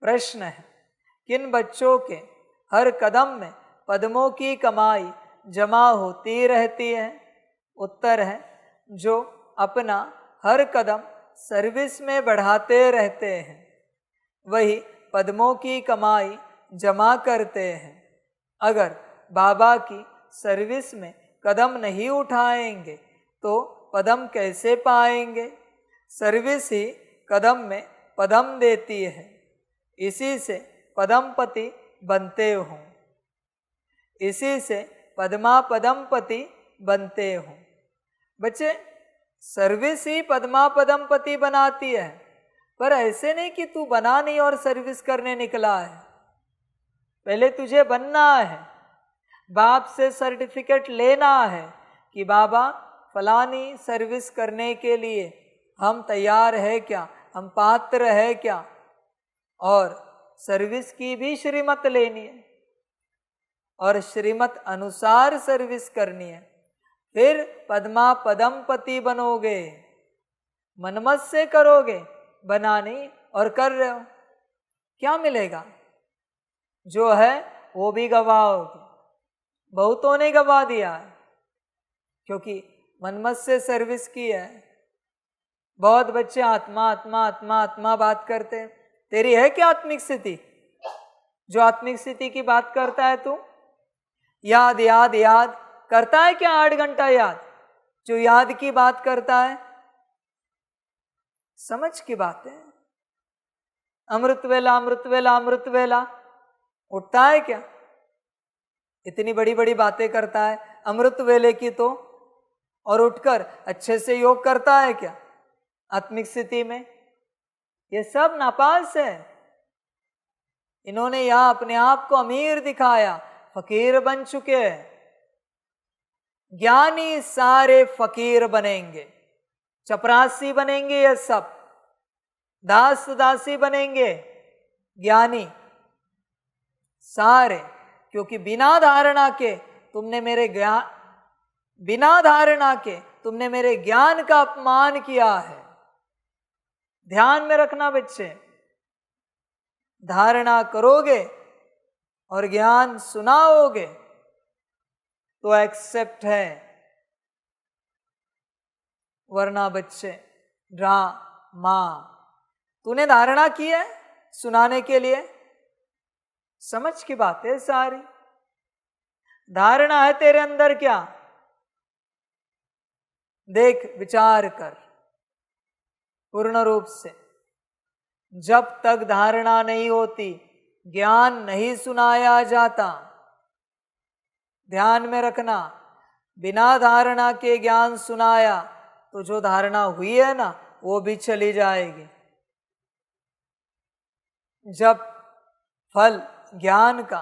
प्रश्न है, किन बच्चों के हर कदम में पद्मों की कमाई जमा होती रहती है? उत्तर है, जो अपना हर कदम सर्विस में बढ़ाते रहते हैं वही पद्मों की कमाई जमा करते हैं। अगर बाबा की सर्विस में कदम नहीं उठाएंगे तो पदम कैसे पाएंगे? सर्विस ही कदम में पदम देती है, इसी से पदमपति बनते हो, इसी से पद्मा पदमपति बनते हो। बच्चे, सर्विस ही पद्मा पदमपति बनाती है, पर ऐसे नहीं कि तू बना नहीं और सर्विस करने निकला है। पहले तुझे बनना है, बाप से सर्टिफिकेट लेना है कि बाबा फलानी सर्विस करने के लिए हम तैयार है क्या, हम पात्र है क्या, और सर्विस की भी श्रीमत लेनी है और श्रीमत अनुसार सर्विस करनी है। फिर पद्मा पदमपति बनोगे। मनमत से करोगे, बना नहीं और कर रहे हो, क्या मिलेगा? जो है वो भी गवाओगे। बहुतों ने गवा दिया है क्योंकि मनमत से सर्विस की है। बहुत बच्चे आत्मा आत्मा आत्मा आत्मा बात करते हैं। तेरी है क्या आत्मिक स्थिति? जो आत्मिक स्थिति की बात करता है तू, याद याद याद करता है क्या? 8 घंटा याद, जो याद की बात करता है, समझ की बात है। अमृत वेला अमृत वेला अमृत वेला उठता है क्या? इतनी बड़ी बड़ी बातें करता है अमृत वेले की तो, और उठकर अच्छे से योग करता है क्या आत्मिक स्थिति में? ये सब नापास है। इन्होंने यहां अपने आप को अमीर दिखाया, फकीर बन चुके हैं। ज्ञानी सारे फकीर बनेंगे, चपरासी बनेंगे, ये सब दास दासी बनेंगे। ज्ञानी सारे, क्योंकि बिना धारणा के तुमने मेरे ज्ञान का अपमान किया है। ध्यान में रखना बच्चे, धारणा करोगे और ज्ञान सुनाओगे तो एक्सेप्ट है, वरना बच्चे ड्रामा। तूने धारणा की है सुनाने के लिए, समझ की बात है सारी। धारणा है तेरे अंदर क्या? देख, विचार कर पूर्ण रूप से। जब तक धारणा नहीं होती ज्ञान नहीं सुनाया जाता। ध्यान में रखना, बिना धारणा के ज्ञान सुनाया तो जो धारणा हुई है ना वो भी चली जाएगी। जब फल ज्ञान का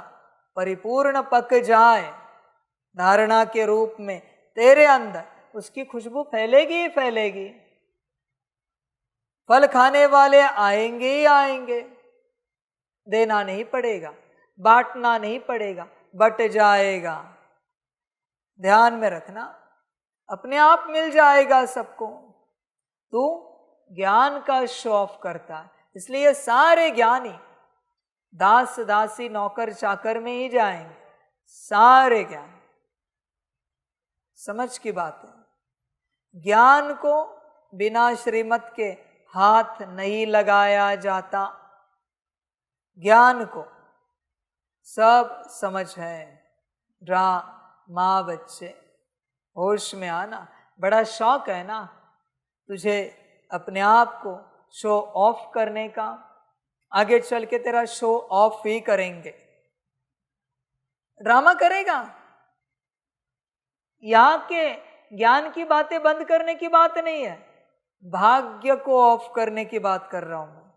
परिपूर्ण पक जाए धारणा के रूप में तेरे अंदर, उसकी खुशबू फैलेगी ही फैलेगी। फल खाने वाले आएंगे ही आएंगे, देना नहीं पड़ेगा, बांटना नहीं पड़ेगा, बट जाएगा। ध्यान में रखना, अपने आप मिल जाएगा सबको। तू ज्ञान का शो ऑफ करता है, इसलिए सारे ज्ञानी दास दासी नौकर चाकर में ही जाएंगे, सारे ज्ञान। समझ की बात है। ज्ञान को बिना श्रीमत के हाथ नहीं लगाया जाता। ज्ञान को सब समझ है। माँ बच्चे, होश में आना। बड़ा शौक है ना तुझे अपने आप को शो ऑफ करने का। आगे चल के तेरा शो ऑफ ही करेंगे, ड्रामा करेगा। यहां के ज्ञान की बातें बंद करने की बात नहीं है, भाग्य को ऑफ करने की बात कर रहा हूं मैं।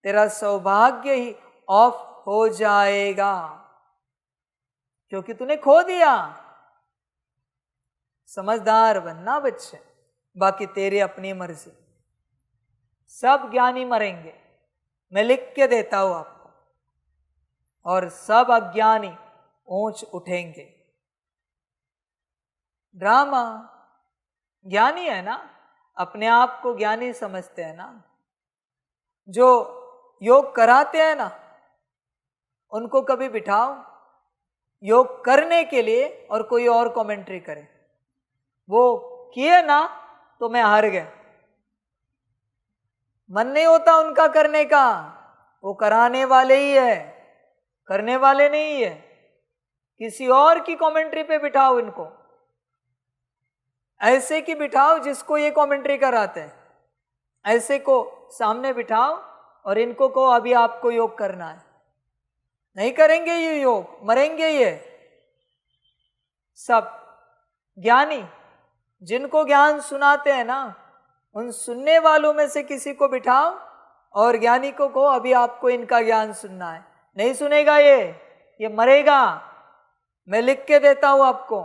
तेरा सौभाग्य ही ऑफ हो जाएगा क्योंकि तूने खो दिया। समझदार बनना बच्चे, बाकी तेरी अपनी मर्जी। सब ज्ञानी मरेंगे, मैं लिख के देता हूं आपको, और सब अज्ञानी ऊंच उठेंगे। ड्रामा। ज्ञानी है ना, अपने आप को ज्ञानी समझते हैं ना, जो योग कराते हैं ना, उनको कभी बिठाओ योग करने के लिए और कोई और कमेंट्री करे। वो किए ना तो मैं हार गया, मन नहीं होता उनका करने का, वो कराने वाले ही है, करने वाले नहीं है। किसी और की कमेंट्री पे बिठाओ इनको, ऐसे की बिठाओ जिसको ये कमेंट्री कराते हैं, ऐसे को सामने बिठाओ और इनको कहो अभी आपको योग करना है। नहीं करेंगे ये योग, मरेंगे ये सब। ज्ञानी जिनको ज्ञान सुनाते हैं ना, उन सुनने वालों में से किसी को बिठाओ और ज्ञानी को कहो अभी आपको इनका ज्ञान सुनना है। नहीं सुनेगा ये मरेगा। मैं लिख के देता हूं आपको,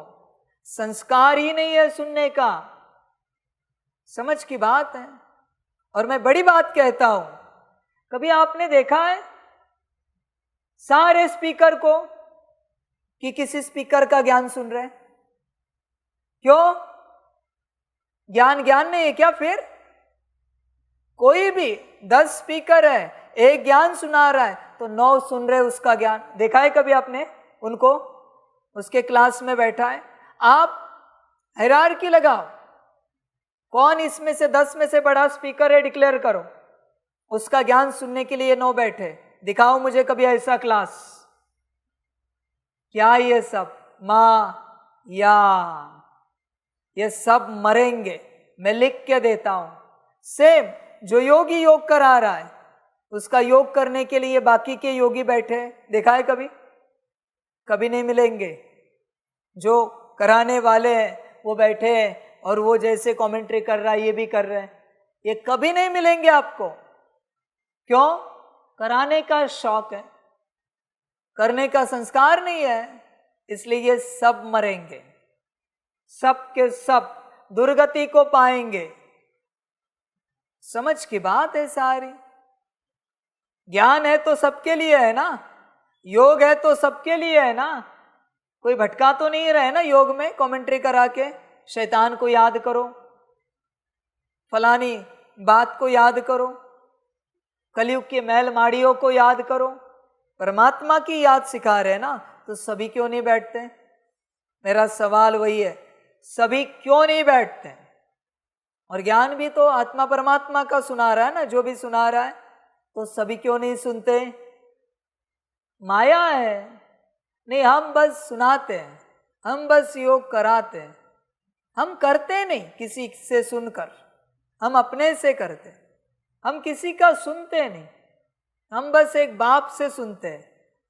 संस्कार ही नहीं है सुनने का। समझ की बात है। और मैं बड़ी बात कहता हूं, कभी आपने देखा है सारे स्पीकर को कि किसी स्पीकर का ज्ञान सुन रहे हैं? क्यों? ज्ञान नहीं है क्या? फिर कोई भी 10 स्पीकर है, एक ज्ञान सुना रहा है तो 9 सुन रहे उसका ज्ञान। देखा है कभी आपने उनको? उसके क्लास में बैठा है, आप हायरार्की लगाओ, कौन इसमें से 10 में से बड़ा स्पीकर है, डिक्लेयर करो। उसका ज्ञान सुनने के लिए 9 बैठे। दिखाओ मुझे कभी ऐसा क्लास। क्या ये सब माया, ये सब मरेंगे। मैं लिख के देता हूं। सेम जो योगी योग करा रहा है, उसका योग करने के लिए बाकी के योगी बैठे। देखा है कभी? कभी नहीं मिलेंगे। जो कराने वाले हैं वो बैठे हैं और वो जैसे कमेंट्री कर रहा है ये भी कर रहे हैं, ये कभी नहीं मिलेंगे आपको। क्यों? कराने का शौक है, करने का संस्कार नहीं है, इसलिए ये सब मरेंगे। सब के सब दुर्गति को पाएंगे। समझ की बात है सारी। ज्ञान है तो सबके लिए है ना, योग है तो सबके लिए है ना। कोई भटका तो नहीं रहे ना योग में कमेंट्री करा के, शैतान को याद करो, फलानी बात को याद करो, कलयुग के मैल माड़ियों को याद करो। परमात्मा की याद सिखा रहे हैं ना, तो सभी क्यों नहीं बैठते? मेरा सवाल वही है, सभी क्यों नहीं बैठते? और ज्ञान भी तो आत्मा परमात्मा का सुना रहा है ना, जो भी सुना रहा है, तो सभी क्यों नहीं सुनते? माया है। नहीं, हम बस सुनाते हैं, हम बस योग कराते हैं, हम करते नहीं किसी से सुनकर, हम अपने से करते। हम किसी का सुनते नहीं, हम बस एक बाप से सुनते हैं।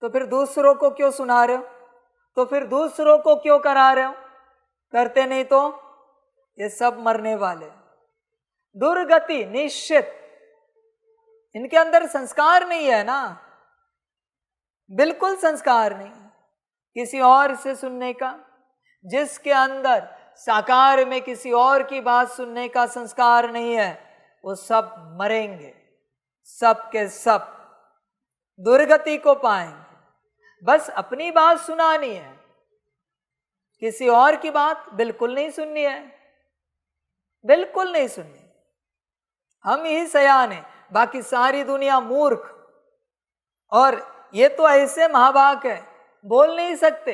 तो फिर दूसरों को क्यों सुना रहे हो? तो फिर दूसरों को क्यों करा रहे हो? करते नहीं तो ये सब मरने वाले। दुर्गति निश्चित। इनके अंदर संस्कार नहीं है ना, बिल्कुल संस्कार नहीं किसी और से सुनने का। जिसके अंदर साकार में किसी और की बात सुनने का संस्कार नहीं है, वो सब मरेंगे, सब के सब दुर्गति को पाएंगे। बस अपनी बात सुनानी है, किसी और की बात बिल्कुल नहीं सुननी है, बिल्कुल नहीं सुननी। हम ही सयान हैं, बाकी सारी दुनिया मूर्ख। और ये तो ऐसे महाभाग है, बोल नहीं सकते,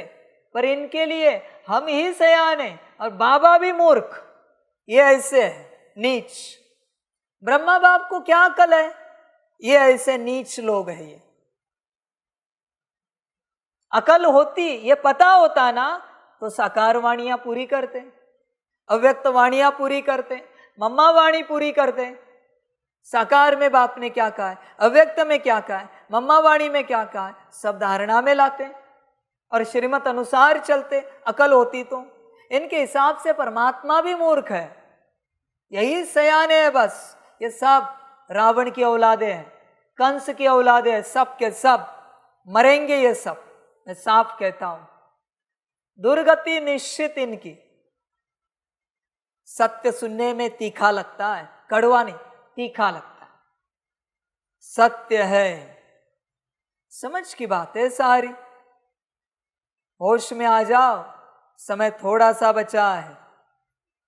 पर इनके लिए हम ही सयान हैं और बाबा भी मूर्ख। ये ऐसे है नीच। ब्रह्मा बाप को क्या अकल है? ये ऐसे नीच लोग हैं। ये अकल होती, ये पता होता ना, तो साकार वाणियां पूरी करते, अव्यक्त वाणियां पूरी करते, मम्मा वाणी पूरी करते। साकार में बाप ने क्या कहा है, अव्यक्त में क्या कहा है, मम्मा वाणी में क्या कहा है, सब धारणा में लाते और श्रीमत अनुसार चलते। अकल होती तो इनके हिसाब से परमात्मा भी मूर्ख है, यही सयाने है। बस ये सब रावण की औलादे हैं, कंस की औलादे हैं, सब के सब मरेंगे ये सब। मैं साफ कहता हूं, दुर्गति निश्चित इनकी। सत्य सुनने में तीखा लगता है, कड़वा नहीं, तीखा लगता है। सत्य है, समझ की बात है सारी। होश में आ जाओ, समय थोड़ा सा बचा है,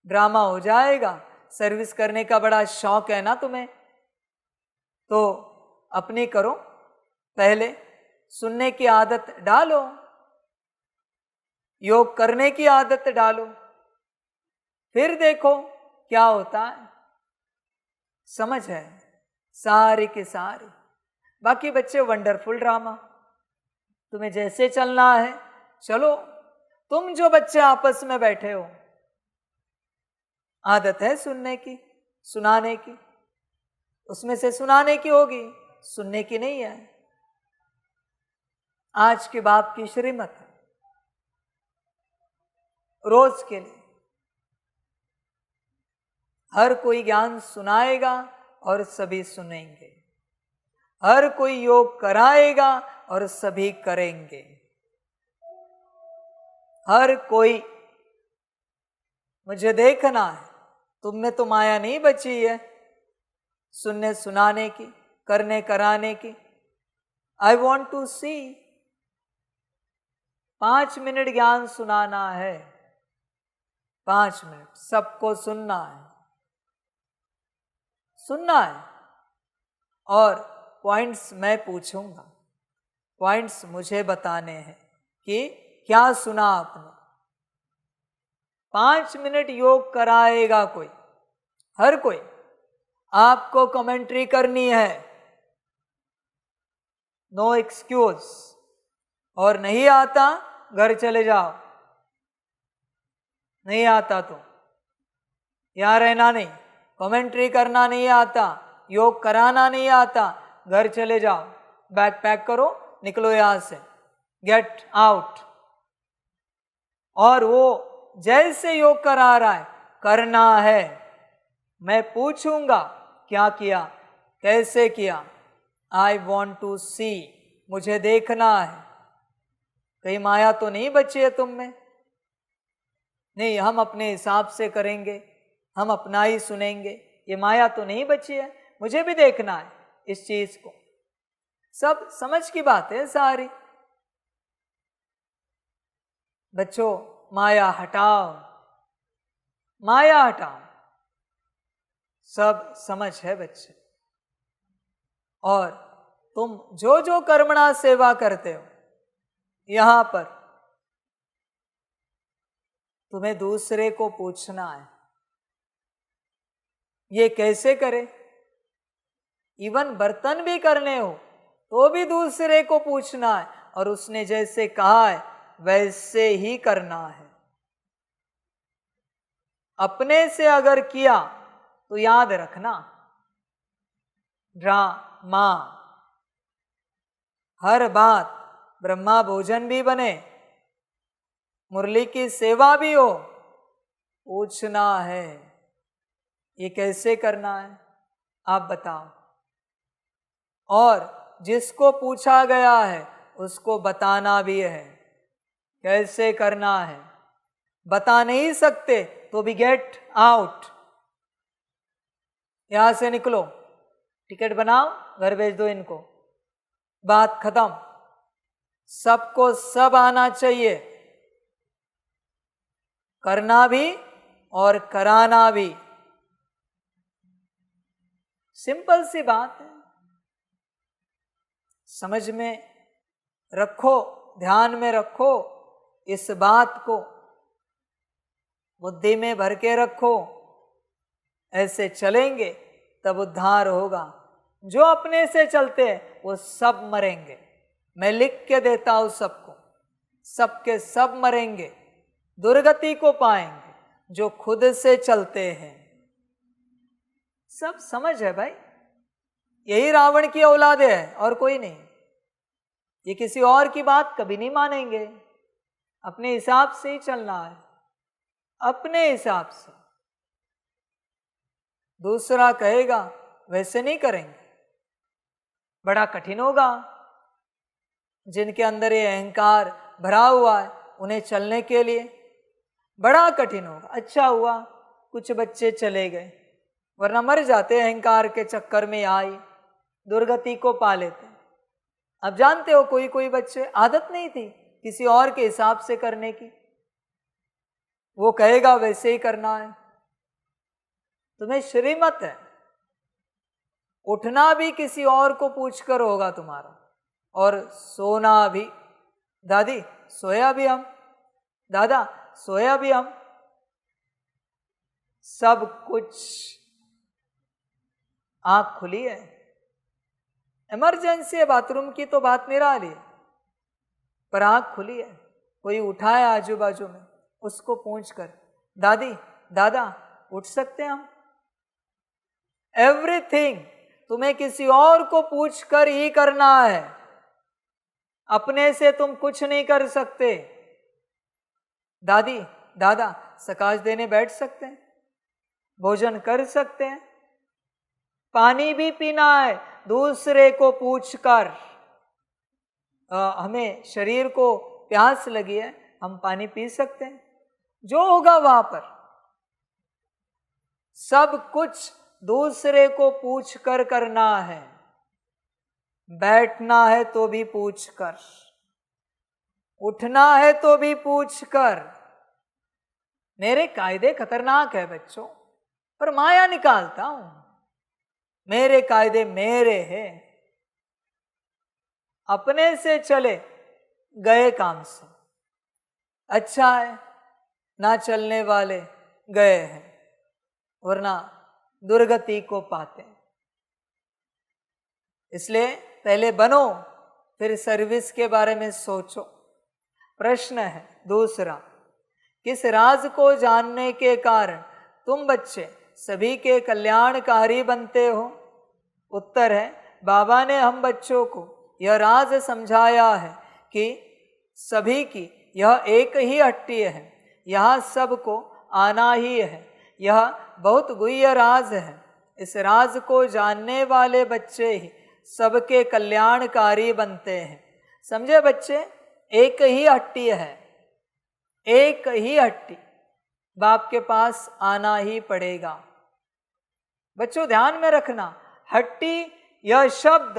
ड्रामा हो जाएगा। सर्विस करने का बड़ा शौक है ना तुम्हें, तो अपनी करो, पहले सुनने की आदत डालो, योग करने की आदत डालो, फिर देखो क्या होता है। समझ है सारी की सारी। बाकी बच्चे वंडरफुल ड्रामा, तुम्हें जैसे चलना है चलो। तुम जो बच्चे आपस में बैठे हो, आदत है सुनने की, सुनाने की, उसमें से सुनाने की होगी, सुनने की नहीं है। आज के बाप की श्रीमत रोज के लिए हर कोई ज्ञान सुनाएगा और सभी सुनेंगे, हर कोई योग कराएगा और सभी करेंगे, हर कोई। मुझे देखना है तुम में तो माया नहीं बची है सुनने सुनाने की, करने कराने की। I want to see. 5 minute ज्ञान सुनाना है, 5 मिनट सबको सुनना है, सुनना है। और पॉइंट्स मैं पूछूंगा, पॉइंट्स मुझे बताने हैं कि क्या सुना आपने। 5 मिनट योग कराएगा कोई, हर कोई। आपको कमेंट्री करनी है, नो एक्सक्यूज। और नहीं आता घर चले जाओ, नहीं आता तो यहाँ रहना नहीं। कमेंट्री करना नहीं आता, योग कराना नहीं आता, घर चले जाओ, बैग पैक करो, निकलो यहां से, गेट आउट। और वो जैसे योग करा रहा है करना है। मैं पूछूंगा क्या किया, कैसे किया। आई वॉन्ट टू सी, मुझे देखना है। कहीं माया तो नहीं बची है तुम में? नहीं, हम अपने हिसाब से करेंगे, हम अपना ही सुनेंगे, ये माया तो नहीं बची है। मुझे भी देखना है इस चीज को। सब समझ की बात है सारी। बच्चों माया हटाओ, माया हटाओ। सब समझ है बच्चे। और तुम जो जो कर्मणा सेवा करते हो यहां पर, तुम्हें दूसरे को पूछना है ये कैसे करे। इवन बर्तन भी करने हो तो भी दूसरे को पूछना है, और उसने जैसे कहा है वैसे ही करना है। अपने से अगर किया तो याद रखना, ड्रामा। हर बात ब्रह्मा भोजन भी बने, मुरली की सेवा भी हो, पूछना है ये कैसे करना है, आप बताओ। और जिसको पूछा गया है उसको बताना भी है कैसे करना है। बता नहीं सकते तो भी गेट आउट, यहां से निकलो, टिकट बनाओ, घर भेज दो इनको, बात खत्म। सबको सब आना चाहिए, करना भी और कराना भी। सिंपल सी बात है, समझ में रखो, ध्यान में रखो, इस बात को बुद्धि में भर के रखो। ऐसे चलेंगे तब उद्धार होगा। जो अपने से चलते हैं वो सब मरेंगे। मैं लिख के देता हूं सबको, सबके सब मरेंगे, दुर्गति को पाएंगे जो खुद से चलते हैं। सब समझ है भाई, यही रावण की औलादे है और कोई नहीं। ये किसी और की बात कभी नहीं मानेंगे, अपने हिसाब से ही चलना है, अपने हिसाब से। दूसरा कहेगा वैसे नहीं करेंगे, बड़ा कठिन होगा। जिनके अंदर ये अहंकार भरा हुआ है उन्हें चलने के लिए बड़ा कठिन होगा। अच्छा हुआ कुछ बच्चे चले गए, वरना मर जाते अहंकार के चक्कर में, आई दुर्गति को पा लेते। अब जानते हो कोई कोई बच्चे आदत नहीं थी किसी और के हिसाब से करने की, वो कहेगा वैसे ही करना है। तुम्हें श्रीमत है, उठना भी किसी और को पूछकर होगा तुम्हारा, और सोना भी। दादी सोया भी हम, दादा सोया भी हम, सब कुछ। आंख खुली है, इमरजेंसी है बाथरूम की तो बात निराली है, पर आंख खुली है, कोई उठा है आजू बाजू में, उसको पूछकर दादी दादा उठ सकते हैं हम। एवरीथिंग तुम्हें किसी और को पूछकर ही करना है, अपने से तुम कुछ नहीं कर सकते। दादी दादा सकाश देने बैठ सकते हैं, भोजन कर सकते हैं, पानी भी पीना है दूसरे को पूछकर। हमें शरीर को प्यास लगी है, हम पानी पी सकते हैं, जो होगा वहां पर। सब कुछ दूसरे को पूछकर करना है, बैठना है तो भी पूछकर, उठना है तो भी पूछकर। मेरे कायदे खतरनाक है बच्चों, पर माया निकालता हूं। मेरे कायदे मेरे हैं, अपने से चले गए काम से। अच्छा है ना चलने वाले गए हैं, वरना दुर्गति को पाते। इसलिए पहले बनो, फिर सर्विस के बारे में सोचो। प्रश्न है दूसरा, किस राज को जानने के कारण तुम बच्चे सभी के कल्याणकारी बनते हो? उत्तर है, बाबा ने हम बच्चों को यह राज समझाया है कि सभी की यह एक ही हट्टी है, यहाँ सबको आना ही है। यह बहुत गुह्य राज है। इस राज को जानने वाले बच्चे ही सबके कल्याणकारी बनते हैं। समझे बच्चे, एक ही हट्टी है, एक ही हट्टी, बाप के पास आना ही पड़ेगा। बच्चों ध्यान में रखना, हट्टी यह शब्द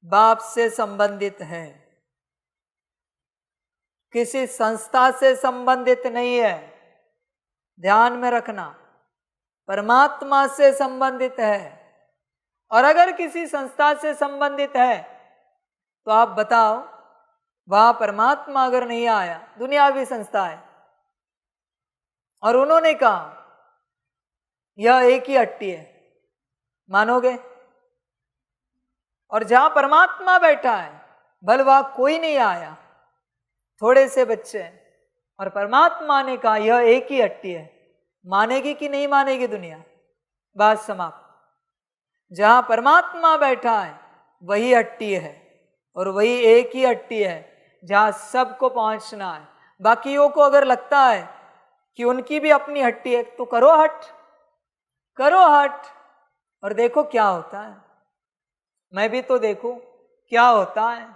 बाप से संबंधित है, किसी संस्था से संबंधित नहीं है। ध्यान में रखना, परमात्मा से संबंधित है। और अगर किसी संस्था से संबंधित है तो आप बताओ, वहां परमात्मा अगर नहीं आया, दुनियावी संस्था है, और उन्होंने कहा यह एक ही हट्टी है, मानोगे? और जहां परमात्मा बैठा है, भले वहां कोई नहीं आया, थोड़े से बच्चे, और परमात्मा ने कहा यह एक ही हट्टी है, मानेगी कि नहीं मानेगी दुनिया? बात समाप्त। जहां परमात्मा बैठा है वही हट्टी है, और वही एक ही हट्टी है जहां सबको पहुंचना है। बाकियों को अगर लगता है कि उनकी भी अपनी हट्टी है, तो करो हट, करो हट, और देखो क्या होता है। मैं भी तो देखूं क्या होता है,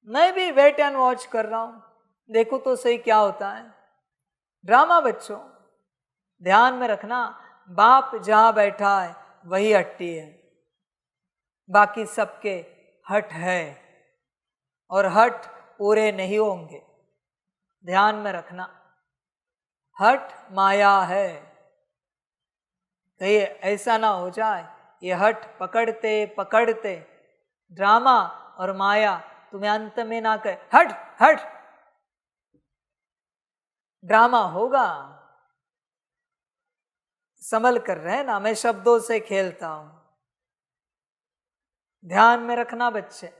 मैं भी वेट एंड वॉच कर रहा हूं, देखो तो सही क्या होता है। ड्रामा बच्चों, ध्यान में रखना, बाप जहां बैठा है वही हट्टी है, बाकी सबके हट है, और हट पूरे नहीं होंगे। ध्यान में रखना, हट माया है। कहीं ऐसा ना हो जाए ये हट पकड़ते पकड़ते ड्रामा और माया तुम्हें अंत में ना कहे हट हट। ड्रामा होगा, संभल कर रहना, मैं शब्दों से खेलता हूं। ध्यान में रखना बच्चे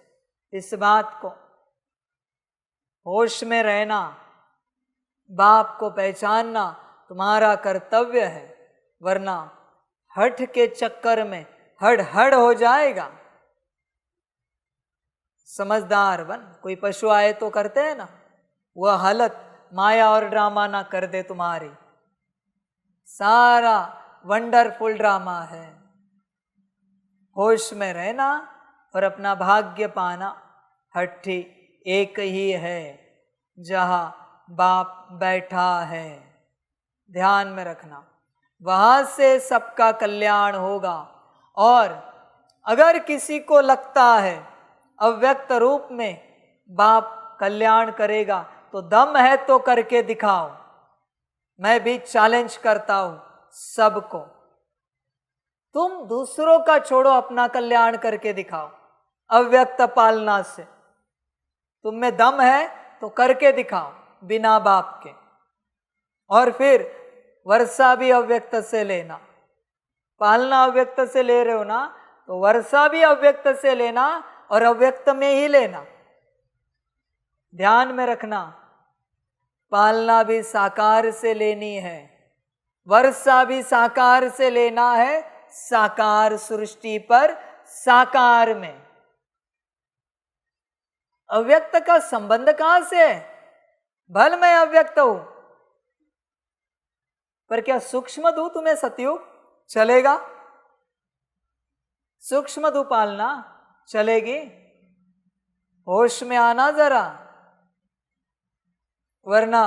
इस बात को, होश में रहना, बाप को पहचानना तुम्हारा कर्तव्य है, वरना हठ के चक्कर में हड़ हड़ हो जाएगा। समझदार बन, कोई पशु आए तो करते हैं ना, वह हालत माया और ड्रामा ना कर दे तुम्हारी। सारा वंडरफुल ड्रामा है। होश में रहना और अपना भाग्य पाना। हट्टी एक ही है जहां बाप बैठा है, ध्यान में रखना, वहां से सबका कल्याण होगा। और अगर किसी को लगता है अव्यक्त रूप में बाप कल्याण करेगा, तो दम है तो करके दिखाओ। मैं भी चैलेंज करता हूं सबको, तुम दूसरों का छोड़ो, अपना कल्याण करके दिखाओ अव्यक्त पालना से। तुम में दम है तो करके दिखाओ बिना बाप के। और फिर वर्षा भी अव्यक्त से लेना। पालना अव्यक्त से ले रहे हो ना, तो वर्षा भी अव्यक्त से लेना और अव्यक्त में ही लेना। ध्यान में रखना, पालना भी साकार से लेनी है, वर्षा भी साकार से लेना है, साकार सृष्टि पर साकार में। अव्यक्त का संबंध कहां से है? भल मैं अव्यक्त हूं, पर क्या सूक्ष्म धू तुम्हें सतयुग चलेगा? सूक्ष्म धू पालना चलेगी? होश में आना जरा, वरना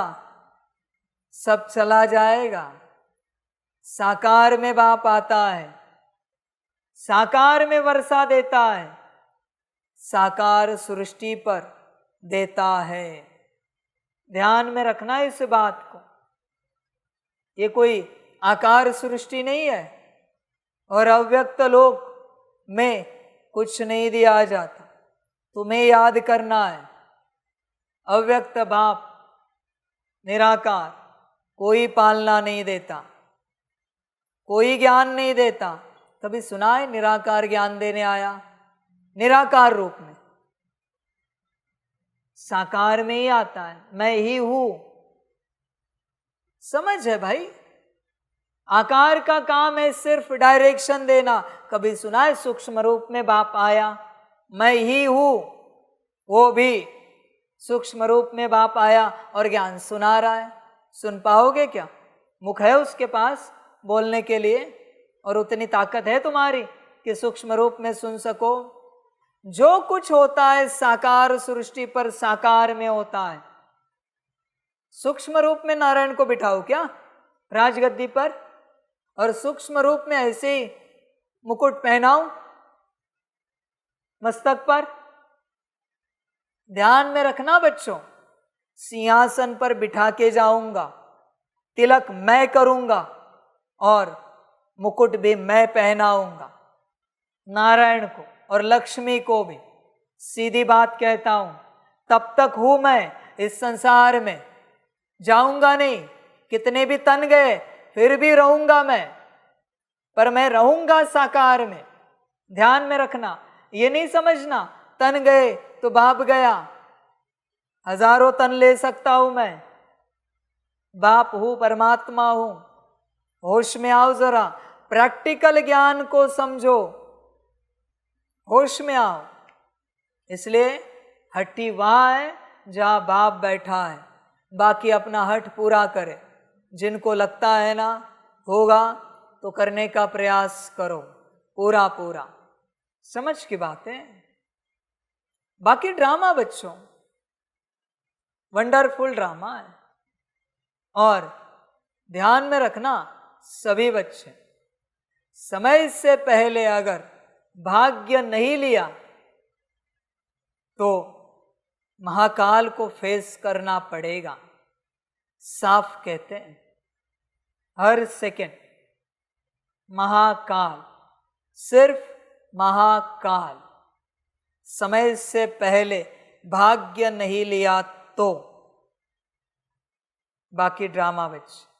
सब चला जाएगा। साकार में बाप आता है, साकार में वर्षा देता है, साकार सृष्टि पर देता है। ध्यान में रखना इस बात को। ये कोई आकार सृष्टि नहीं है और अव्यक्त लोक में कुछ नहीं दिया जाता। तुम्हें याद करना है, अव्यक्त बाप निराकार कोई पालना नहीं देता, कोई ज्ञान नहीं देता। कभी सुना है निराकार ज्ञान देने आया? निराकार रूप में, साकार में ही आता है, मैं ही हूं। समझ है भाई? आकार का काम है सिर्फ डायरेक्शन देना। कभी सुना है सूक्ष्म रूप में बाप आया? मैं ही हूं, वो भी सूक्ष्म रूप में बाप आया और ज्ञान सुना रहा है। सुन पाओगे क्या? मुख है उसके पास बोलने के लिए, और उतनी ताकत है तुम्हारी कि सूक्ष्म रूप में सुन सको? जो कुछ होता है साकार सृष्टि पर साकार में होता है। सूक्ष्म रूप में नारायण को बिठाओ क्या राजगद्दी पर, और सूक्ष्म रूप में ऐसे ही मुकुट पहनाओ मस्तक पर? ध्यान में रखना बच्चों, सिंहासन पर बिठा के जाऊंगा, तिलक मैं करूंगा और मुकुट भी मैं पहनाऊंगा नारायण को और लक्ष्मी को भी। सीधी बात कहता हूं, तब तक हूं मैं इस संसार में, जाऊंगा नहीं। कितने भी तन गए फिर भी रहूंगा मैं, पर मैं रहूंगा साकार में। ध्यान में रखना, ये नहीं समझना तन गए तो बाप गया। हजारों तन ले सकता हूं मैं, बाप हूं, परमात्मा हूं। होश में आओ जरा, प्रैक्टिकल ज्ञान को समझो, होश में आओ। इसलिए हट्टी वहां है जहां बाप बैठा है, बाकी अपना हट पूरा करे। जिनको लगता है ना होगा तो करने का प्रयास करो पूरा पूरा। समझ की बात है। बाकी ड्रामा बच्चों वंडरफुल ड्रामा है। और ध्यान में रखना सभी बच्चे, समय से पहले अगर भाग्य नहीं लिया तो महाकाल को फेस करना पड़ेगा। साफ कहते हैं हर सेकंड महाकाल, सिर्फ महाकाल। समय से पहले भाग्य नहीं लिया तो बाकी ड्रामा बच्चे